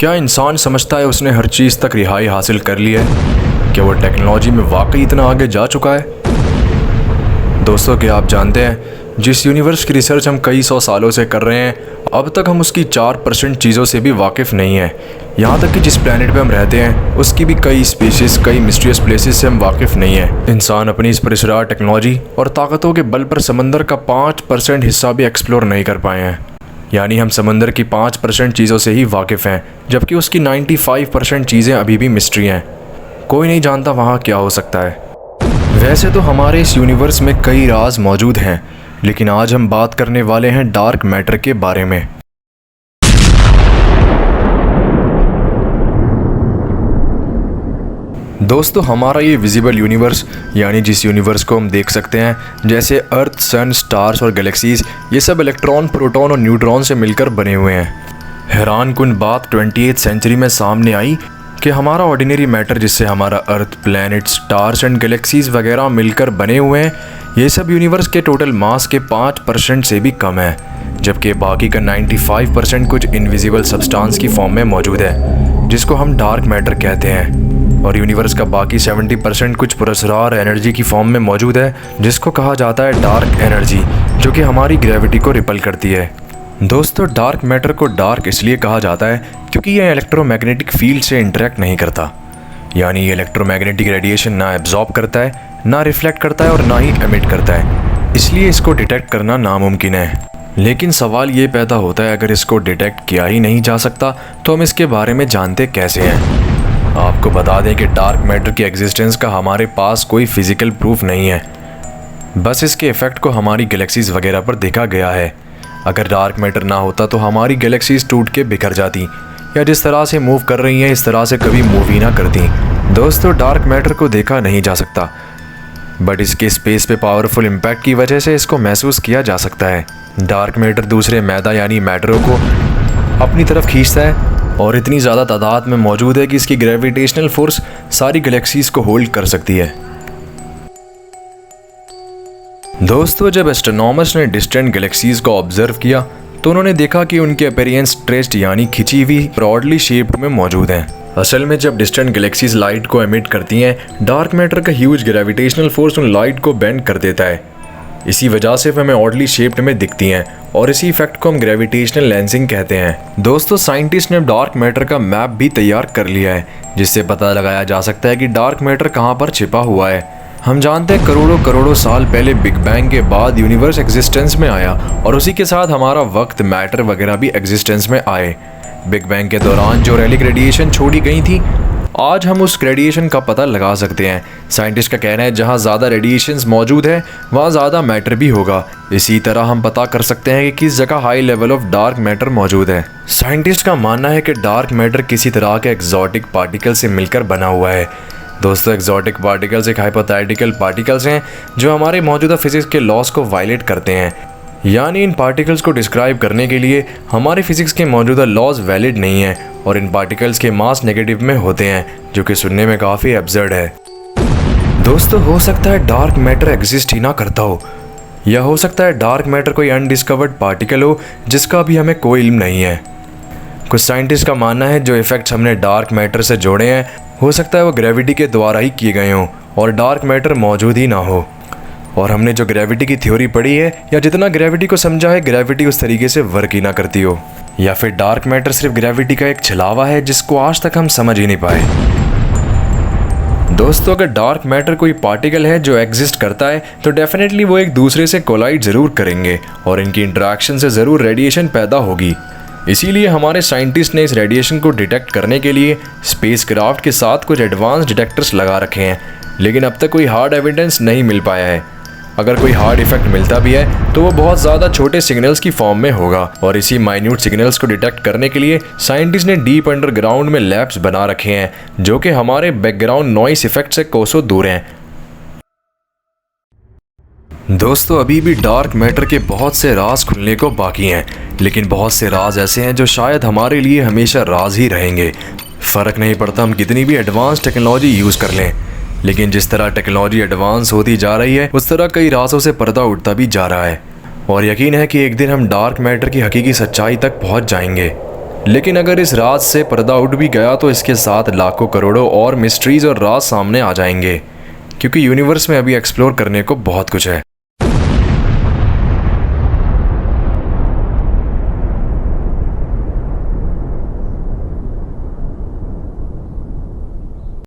क्या इंसान समझता है उसने हर चीज़ तक रिहाई हासिल कर ली है? क्या वो टेक्नोलॉजी में वाकई इतना आगे जा चुका है? दोस्तों, क्या आप जानते हैं जिस यूनिवर्स की रिसर्च हम कई सौ सालों से कर रहे हैं, अब तक हम उसकी 4% चीज़ों से भी वाकिफ़ नहीं हैं। यहाँ तक कि जिस प्लैनेट पे हम रहते हैं उसकी भी कई स्पीशीज़, कई मिस्टीरियस प्लेसेस से हम वाकिफ़ नहीं हैं। इंसान अपनी इस पुरस्कार टेक्नोलॉजी और ताकतों के बल पर समंदर का 5% हिस्सा भी एक्सप्लोर नहीं कर पाए हैं। यानी हम समंदर की 5% चीज़ों से ही वाकिफ़ हैं, जबकि उसकी 95% चीज़ें अभी भी मिस्ट्री हैं। कोई नहीं जानता वहाँ क्या हो सकता है। वैसे तो हमारे इस यूनिवर्स में कई राज मौजूद हैं, लेकिन आज हम बात करने वाले हैं डार्क मैटर के बारे में। दोस्तों, हमारा ये विजिबल यूनिवर्स, यानी जिस यूनिवर्स को हम देख सकते हैं, जैसे अर्थ, सन, स्टार्स और गैलेक्सीज, ये सब इलेक्ट्रॉन, प्रोटॉन और न्यूट्रॉन से मिलकर बने हुए हैं। हैरानकुन बात 20th सेंचुरी में सामने आई कि हमारा ऑर्डिनरी मैटर, जिससे हमारा अर्थ, प्लैनेट, स्टार्स एंड गैलेक्सीज वगैरह मिलकर बने हुए हैं, ये सब यूनिवर्स के टोटल मास के 5% से भी कम है, जबकि बाकी का 95% कुछ इनविजिबल सब्सटेंस की फॉर्म में मौजूद है, जिसको हम डार्क मैटर कहते हैं। और यूनिवर्स का बाकी 70% कुछ पुरस्कार एनर्जी की फॉर्म में मौजूद है, जिसको कहा जाता है डार्क एनर्जी, जो कि हमारी ग्रेविटी को रिपल करती है। दोस्तों, डार्क मैटर को डार्क इसलिए कहा जाता है क्योंकि यह इलेक्ट्रोमैग्नेटिक फील्ड से इंटरेक्ट नहीं करता। यानी ये इलेक्ट्रोमैग्नेटिक रेडिएशन ना एब्जॉर्ब करता है, ना रिफ्लेक्ट करता है और ना ही एमिट करता है, इसलिए इसको डिटेक्ट करना नामुमकिन है। लेकिन सवाल ये पैदा होता है, अगर इसको डिटेक्ट किया ही नहीं जा सकता तो हम इसके बारे में जानते कैसे हैं? आपको बता दें कि डार्क मैटर की एग्जिस्टेंस का हमारे पास कोई फिजिकल प्रूफ नहीं है, बस इसके इफेक्ट को हमारी गैलेक्सीज वगैरह पर देखा गया है। अगर डार्क मैटर ना होता तो हमारी गैलेक्सीज टूट के बिखर जाती, या जिस तरह से मूव कर रही हैं इस तरह से कभी मूव ही ना करती। दोस्तों, डार्क मैटर को देखा नहीं जा सकता, बट इसके स्पेस पे पावरफुल इम्पैक्ट की वजह से इसको महसूस किया जा सकता है। डार्क मैटर दूसरे मैदा यानी मैटरों को अपनी तरफ खींचता है और इतनी ज़्यादा तादाद में मौजूद है कि इसकी ग्रेविटेशनल फोर्स सारी गैलेक्सीज को होल्ड कर सकती है। दोस्तों, जब एस्ट्रोनॉमर्स ने डिस्टेंट गैलेक्सीज को ऑब्जर्व किया तो उन्होंने देखा कि उनके अपीयरेंस स्ट्रेच्ड यानी खिंची हुई ब्रॉडली शेप्ड में मौजूद हैं। असल में जब डिस्टेंट गैलेक्सीज लाइट को एमिट करती हैं, डार्क मैटर का ह्यूज ग्रेविटेशनल फोर्स उन लाइट को बेंड कर देता है। इसी वजह से हमें ऑडली शेप्ड में दिखती हैं और इसी इफेक्ट को हम ग्रेविटेशनल लेंसिंग कहते हैं। दोस्तों, साइंटिस्ट ने डार्क मैटर का मैप भी तैयार कर लिया है, जिससे पता लगाया जा सकता है कि डार्क मैटर कहाँ पर छिपा हुआ है। हम जानते हैं करोड़ों करोड़ों साल पहले बिग बैंग के बाद यूनिवर्स एग्जिस्टेंस में आया और उसी के साथ हमारा वक्त, मैटर वगैरह भी एग्जिस्टेंस में आए। बिग बैंग के दौरान जो रेलिक रेडिएशन छोड़ी गई थी, आज हम उस रेडिएशन का पता लगा सकते हैं। साइंटिस्ट का कहना है जहाँ ज़्यादा रेडिएशंस मौजूद है वहाँ ज़्यादा मैटर भी होगा। इसी तरह हम पता कर सकते हैं कि किस जगह high level of dark matter मौजूद है। साइंटिस्ट का मानना है कि डार्क मैटर किसी तरह के एक्सोटिक पार्टिकल से मिलकर बना हुआ है। दोस्तों, एक्सोटिक पार्टिकल्स एक हाइपोथेटिकल पार्टिकल्स हैं जो हमारे मौजूदा फिजिक्स के लॉस को वायलेट करते हैं। यानी इन पार्टिकल्स को डिस्क्राइब करने के लिए हमारे फिजिक्स के मौजूदा लॉज वैलिड नहीं है और इन पार्टिकल्स के मास नेगेटिव में होते हैं, जो कि सुनने में काफ़ी एब्सर्ड है। दोस्तों, हो सकता है डार्क मैटर एग्जिस्ट ही ना करता हो, या हो सकता है डार्क मैटर कोई अनडिस्कवर्ड पार्टिकल हो जिसका भी हमें कोई इल्म नहीं है। कुछ साइंटिस्ट का मानना है जो इफेक्ट्स हमने डार्क मैटर से जोड़े हैं, हो सकता है वो ग्रेविटी के द्वारा ही किए गए हों और डार्क मैटर मौजूद ही ना हो। और हमने जो ग्रेविटी की थ्योरी पढ़ी है या जितना ग्रेविटी को समझा है, ग्रेविटी उस तरीके से वर्क ही ना करती हो, या फिर डार्क मैटर सिर्फ ग्रेविटी का एक छलावा है जिसको आज तक हम समझ ही नहीं पाए। दोस्तों, अगर डार्क मैटर कोई पार्टिकल है जो एग्जिस्ट करता है तो डेफिनेटली वो एक दूसरे से कोलाइड ज़रूर करेंगे और इनकी इंटरेक्शन से ज़रूर रेडिएशन पैदा होगी। इसीलिए हमारे साइंटिस्ट ने इस रेडिएशन को डिटेक्ट करने के लिए स्पेसक्राफ्ट के साथ कुछ एडवांस डिटेक्टर्स लगा रखे हैं, लेकिन अब तक कोई हार्ड एविडेंस नहीं मिल पाया है। अगर कोई हार्ड इफेक्ट मिलता भी है तो वो बहुत ज़्यादा छोटे सिग्नल्स की फॉर्म में होगा और इसी माइन्यूट सिग्नल्स को डिटेक्ट करने के लिए साइंटिस्ट ने डीप अंडरग्राउंड में लैब्स बना रखे हैं, जो कि हमारे बैकग्राउंड नॉइस इफेक्ट से कोसों दूर हैं। दोस्तों, अभी भी डार्क मैटर के बहुत से राज खुलने को बाकी हैं, लेकिन बहुत से राज ऐसे हैं जो शायद हमारे लिए हमेशा राज ही रहेंगे। फ़र्क नहीं पड़ता हम कितनी भी एडवांस टेक्नोलॉजी यूज़ कर लें, लेकिन जिस तरह टेक्नोलॉजी एडवांस होती जा रही है उस तरह कई राजों से पर्दा उठता भी जा रहा है और यकीन है कि एक दिन हम डार्क मैटर की हकीकी सच्चाई तक पहुंच जाएंगे। लेकिन अगर इस राज से पर्दा उठ भी गया तो इसके साथ लाखों करोड़ों और मिस्ट्रीज और राज सामने आ जाएंगे, क्योंकि यूनिवर्स में अभी एक्सप्लोर करने को बहुत कुछ है।